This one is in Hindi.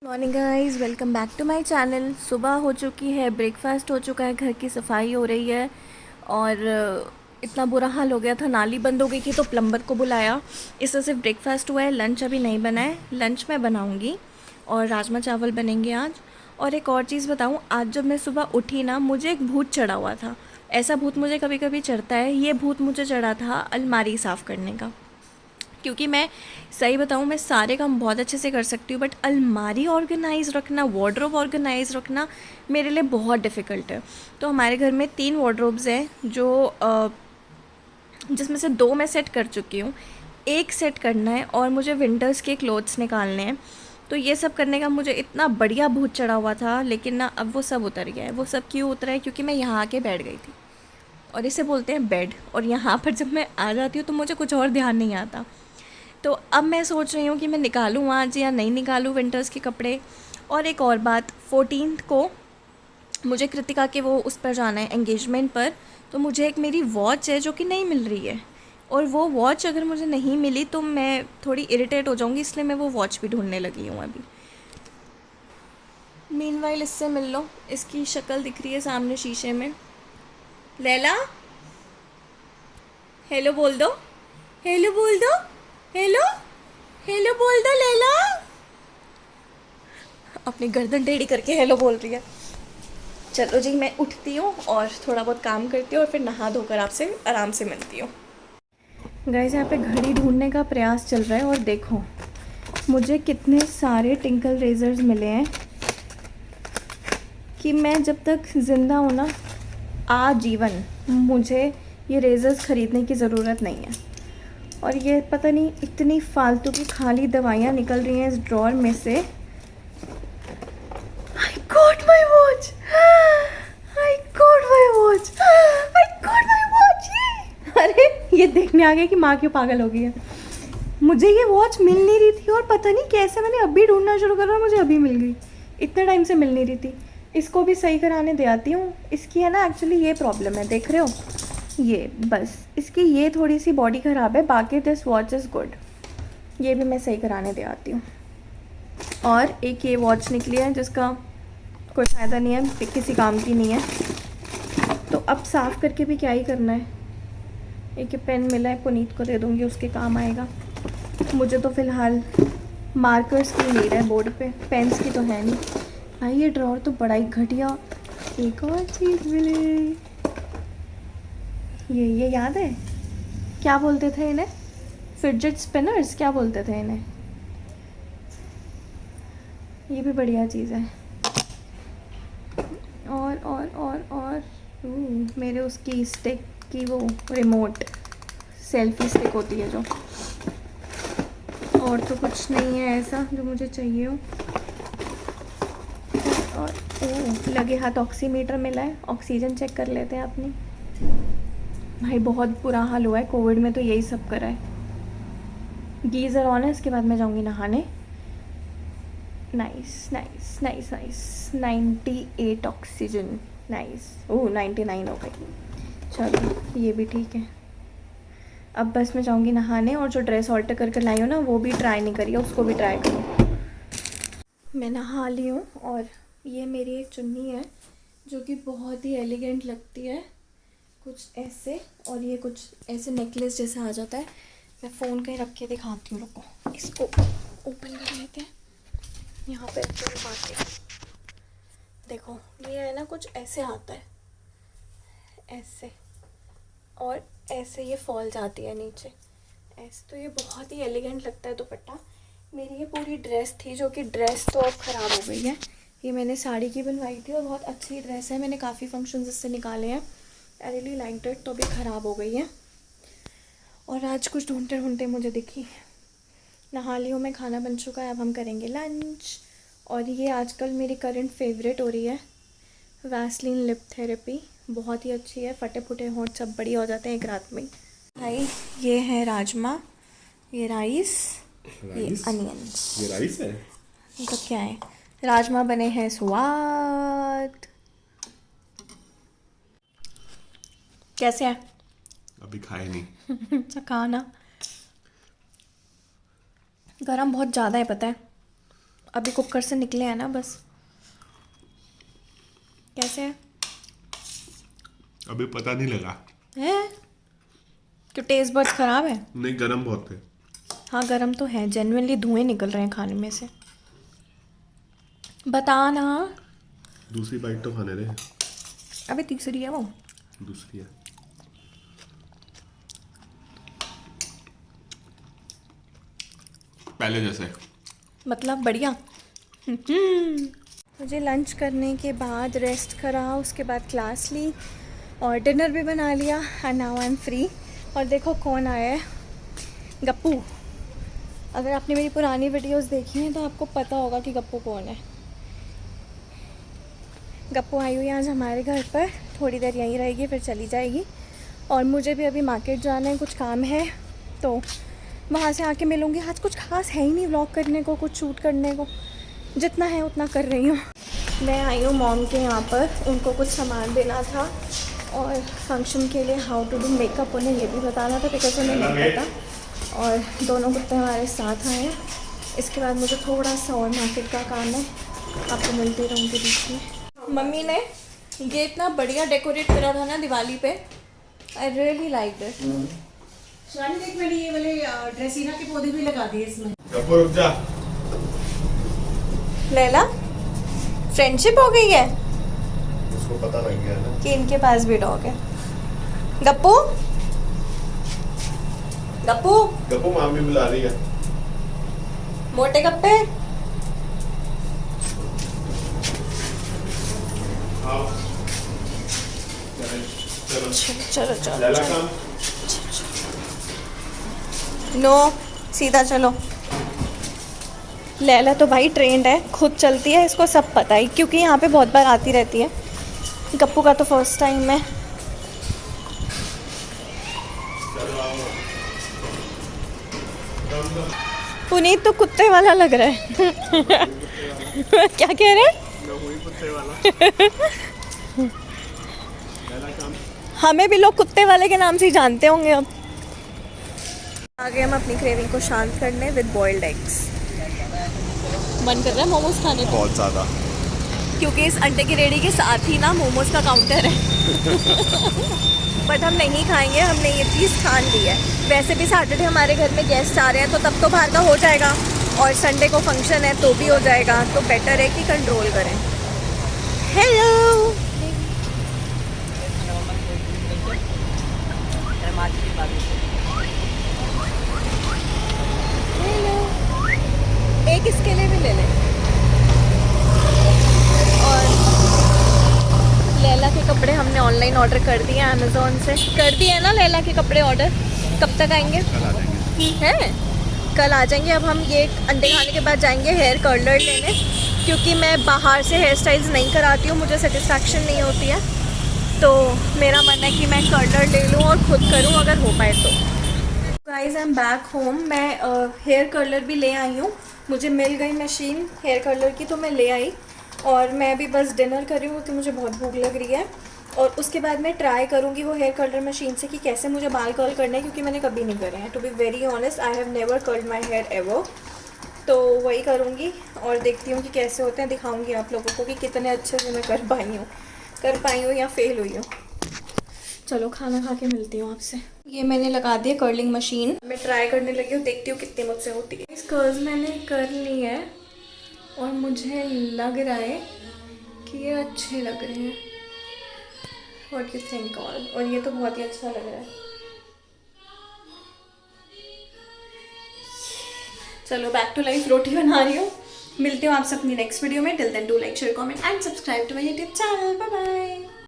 Morning guys, welcome back to my channel. सुबह हो चुकी है, ब्रेकफास्ट हो चुका है, घर की सफाई हो रही है और इतना बुरा हाल हो गया था, नाली बंद हो गई थी तो प्लम्बर को बुलाया। इससे सिर्फ ब्रेकफास्ट हुआ है, लंच अभी नहीं बना है। लंच मैं बनाऊंगी और राजमा चावल बनेंगे आज। और एक और चीज़ बताऊं, आज जब मैं सुबह उठी ना, मुझे एक भूत चढ़ा हुआ था। ऐसा भूत मुझे कभी कभी चढ़ता है, ये भूत मुझे चढ़ा था अलमारी साफ़ करने का। क्योंकि मैं सही बताऊँ, मैं सारे काम बहुत अच्छे से कर सकती हूँ, बट अलमारी ऑर्गेनाइज़ रखना, वार्डरोब ऑर्गेनाइज़ रखना मेरे लिए बहुत डिफ़िकल्ट है। तो हमारे घर में 3 वार्डरोब्स हैं, जो जिसमें से 2 मैं सेट कर चुकी हूँ, एक सेट करना है और मुझे विंटर्स के क्लोथ्स निकालने हैं। तो ये सब करने का मुझे इतना बढ़िया भूत चढ़ा हुआ था, लेकिन ना अब वो सब उतर गया है। वो सब क्यों उतरा है? क्योंकि मैं यहाँ आके बैठ गई थी, और इसे बोलते हैं बेड। और यहाँ पर जब मैं आ जाती हूँ तो मुझे कुछ और ध्यान नहीं आता। तो अब मैं सोच रही हूँ कि मैं निकालूँ आज या नहीं निकालूँ विंटर्स के कपड़े। और एक और बात, 14th को मुझे कृतिका के वो उस पर जाना है, एंगेजमेंट पर। तो मुझे एक मेरी वॉच है जो कि नहीं मिल रही है, और वो वॉच अगर मुझे नहीं मिली तो मैं थोड़ी इरिटेट हो जाऊँगी, इसलिए मैं वो वॉच भी ढूंढने लगी हूँ अभी। मीनवाइल इससे मिल लो, इसकी शक्ल दिख रही है सामने शीशे में। लैला, हेलो बोल दो, हेलो बोल दो, हेलो, हेलो बोल दो लैला। अपनी गर्दन टेढ़ी करके हेलो बोल रही है। चलो जी, मैं उठती हूँ और थोड़ा बहुत काम करती हूँ और फिर नहा धोकर आपसे आराम से मिलती हूँ। गाइस, यहाँ पे घड़ी ढूंढने का प्रयास चल रहा है और देखो मुझे कितने सारे टिंकल रेजर्स मिले हैं कि मैं जब तक ज़िंदा हूँ ना, आजीवन मुझे ये रेजर्स ख़रीदने की ज़रूरत नहीं है। और ये पता नहीं इतनी फालतू की खाली दवाइयाँ निकल रही हैं इस ड्रॉर में से। I got my watch! I got my watch! I got my watch! अरे ये देखने आ गया कि माँ क्यों पागल हो गई है। मुझे ये वॉच मिल नहीं रही थी और पता नहीं कैसे मैंने अभी ढूंढना शुरू करा और मुझे अभी मिल गई। इतने टाइम से मिल नहीं रही थी। इसको भी सही कराने दे आती हूँ। इसकी है ना, एक्चुअली ये प्रॉब्लम है, देख रहे हो, ये बस इसकी ये थोड़ी सी बॉडी ख़राब है, बाकी दिस वॉच इज़ गुड। ये भी मैं सही कराने दे आती हूँ। और एक ये वॉच निकली है जिसका कोई फ़ायदा नहीं है, किसी काम की नहीं है। तो अब साफ़ करके भी क्या ही करना है। एक ये पेन मिला है, पुनीत को दे दूँगी, उसके काम आएगा। मुझे तो फ़िलहाल मार्कर्स की नीड है बोर्ड पे, पेन्स की तो है नहीं। भाई ये ड्रॉर तो बड़ा ही घटिया। एक और चीज़ मिली, ये याद है क्या बोलते थे इन्हें? फिडजेट स्पिनर्स क्या बोलते थे इन्हें? ये भी बढ़िया चीज़ है। और मेरे उसकी स्टिक की वो रिमोट सेल्फी स्टिक होती है जो। और तो कुछ नहीं है ऐसा जो मुझे चाहिए हो। और लगे हाथ ऑक्सीमीटर मिला है, ऑक्सीजन चेक कर लेते हैं अपनी। भाई बहुत बुरा हाल हुआ है, कोविड में तो यही सब करा है। गीज़र ऑन है, इसके बाद मैं जाऊँगी नहाने। Nice nice nice nice, 98 oxygen, nice. 99 हो गई। चलो ये भी ठीक है। अब बस मैं जाऊँगी नहाने, और जो ड्रेस ऑल्टर करके लाई हो ना, वो भी ट्राई नहीं करी है, उसको भी ट्राई करूँ। मैं नहा ली हूँ, और ये मेरी एक चुन्नी है जो कि बहुत ही एलिगेंट लगती है, कुछ ऐसे। और ये कुछ ऐसे नेकलेस जैसा आ जाता है। मैं फ़ोन कहीं रख के दिखाती हूँ, रुको, इसको ओपन कर लेते हैं। यहाँ पे एक्चुअली बात है, देखो ये है ना, कुछ ऐसे आता है, ऐसे, और ऐसे ये फॉल जाती है नीचे ऐसे। तो ये बहुत ही एलिगेंट लगता है दुपट्टा। मेरी ये पूरी ड्रेस थी, जो कि ड्रेस तो अब ख़राब हो गई है। ये मैंने साड़ी की बनवाई थी और बहुत अच्छी ड्रेस है, मैंने काफ़ी फंक्शंस इससे निकाले हैं, आई रियली लाइक्ड इट। तो अभी ख़राब हो गई है, और आज कुछ ढूंढते ढूंढते मुझे दिखी। नहा ली हूँ मैं, खाना बन चुका है, अब हम करेंगे लंच। और ये आजकल मेरी करंट फेवरेट हो रही है, वैसलीन लिप थेरेपी। बहुत ही अच्छी है, फटे फुटे होंठ सब बढ़िया हो जाते हैं एक रात में। भाई ये है राजमा, ये राइस, ये अनियंस। ये राइस है। तो क्या है, राजमा बने हैं स्वाद। कैसे है? अभी खाए नहीं। अच्छा खाना, गरम बहुत ज़्यादा है पता है। अभी कुकर से निकले हैं ना बस। कैसे है? अभी पता नहीं लगा। है क्यों, टेस्ट बड्स खराब है? नहीं, गरम बहुत है। हाँ गरम तो है, जेन्युइनली धुएं निकल रहे हैं खाने में से। बता ना। दूसरी बाइट तो खाने दे। अभी तीसरी है वो। दूसरी है। पहले जैसे। मतलब बढ़िया। मुझे लंच करने के बाद रेस्ट करा, उसके बाद क्लास ली और डिनर भी बना लिया and now I am free. और देखो कौन आया है, गप्पू। अगर आपने मेरी पुरानी वीडियोस देखी हैं तो आपको पता होगा कि गप्पू कौन है। गप्पू आई हुई है आज हमारे घर पर, थोड़ी देर यहीं रहेगी फिर चली जाएगी। और मुझे भी अभी मार्केट जाना है, कुछ काम है तो वहाँ से आके मिलूँगी। आज कुछ खास है ही नहीं व्लॉग करने को, कुछ शूट करने को, जितना है उतना कर रही हूँ। मैं आई हूँ मॉम के यहाँ पर, उनको कुछ सामान देना था और फंक्शन के लिए हाउ टू डू मेकअप उन्हें ये भी बताना था बिकॉज उन्हें नहीं पता। और दोनों कुत्ते हमारे साथ आए हैं। इसके बाद मुझे थोड़ा सा और मार्केट का काम है, आपको मिलती रहूँगी बीच में। मम्मी ने ये इतना बढ़िया डेकोरेट करा था ना दिवाली पे, I really like it. Shivani देख, मैंने ये वाले ड्रेसीना के पौधे भी लगा दिए इसमें। गप्पू रुक जा। लैला फ्रेंडशिप हो गई है उसको पता लग गया ना कि इनके पास भी डॉग है। गप्पू गप्पू गप्पू मामी बुला रही है। मोटे गप्पे। आओ। चलो चलो चलो लैला चलो। काम। नो सीधा चलो। लैला तो भाई ट्रेंड है, खुद चलती है, इसको सब पता है क्योंकि यहाँ पे बहुत बार आती रहती है। गप्पू का तो फर्स्ट टाइम है। पुनीत तो कुत्ते वाला लग रहा है। क्या कह रहे हैं? हमें भी लोग कुत्ते वाले के नाम से ही जानते होंगे अब। आगे हम अपनी क्रेविंग को शांत करने विद बॉइल्ड एग्स। मन कर रहा है मोमोज खाने को बहुत ज़्यादा। क्योंकि इस अंडे की रेडी के साथ ही ना मोमोज का काउंटर है। बट हम नहीं खाएंगे, हमने ये चीज़ ठान ली है। वैसे भी सैटरडे हमारे घर में गेस्ट आ रहे हैं तो तब तो बाहर का हो जाएगा, और संडे को फंक्शन है तो भी हो जाएगा, तो बेटर है कि कंट्रोल करें। हेलो एक इसके लिए भी ले लें। और लैला के कपड़े हमने ऑनलाइन ऑर्डर कर दिए अमेज़ोन से। कर दिए ना लैला के कपड़े ऑर्डर? कब तक आएंगे? कल आ जाएंगे। हैं कल आ जाएंगे। अब हम ये अंडे खाने के बाद जाएंगे हेयर कर्लर लेने, क्योंकि मैं बाहर से हेयर स्टाइल्स नहीं कराती हूँ, मुझे सेटिस्फैक्शन नहीं होती है। तो मेरा मन है कि मैं कर्लर ले लूँ और ख़ुद करूँ अगर हो पाए तो। Guys I am back home. मैं हेयर कर्लर भी ले आई हूँ, मुझे मिल गई मशीन हेयर कर्लर की तो मैं ले आई। और मैं अभी बस डिनर कर रही हूँ क्योंकि मुझे बहुत भूख लग रही है। और उसके बाद मैं ट्राई करूँगी वो हेयर कर्लर मशीन से कि कैसे मुझे बाल कर्ल करने हैं, क्योंकि मैंने कभी नहीं करे हैं। To be very honest I have never curled my hair ever. तो वही करूँगी और देखती हूँ कि कैसे होते हैं, दिखाऊँगी आप लोगों को कि कितने अच्छे से मैं कर पाई हूँ या फेल हुई हूँ। चलो खाना खा के मिलती हूँ आपसे। ये मैंने लगा दिया कर्लिंग मशीन, मैं ट्राई करने लगी हूँ, देखती हूँ कितनी मुझसे होती है। इस कर्ल्स मैंने कर ली है और मुझे लग रहा है कि ये अच्छे लग रहे हैं। What you think all? और ये तो बहुत ही अच्छा लग रहा है। चलो बैक टू लाइफ, रोटी बना रही हूँ। मिलती हूँ आपसे अपनी नेक्स्ट वीडियो में। Till then do like share comment and subscribe to my YouTube channel. Bye bye.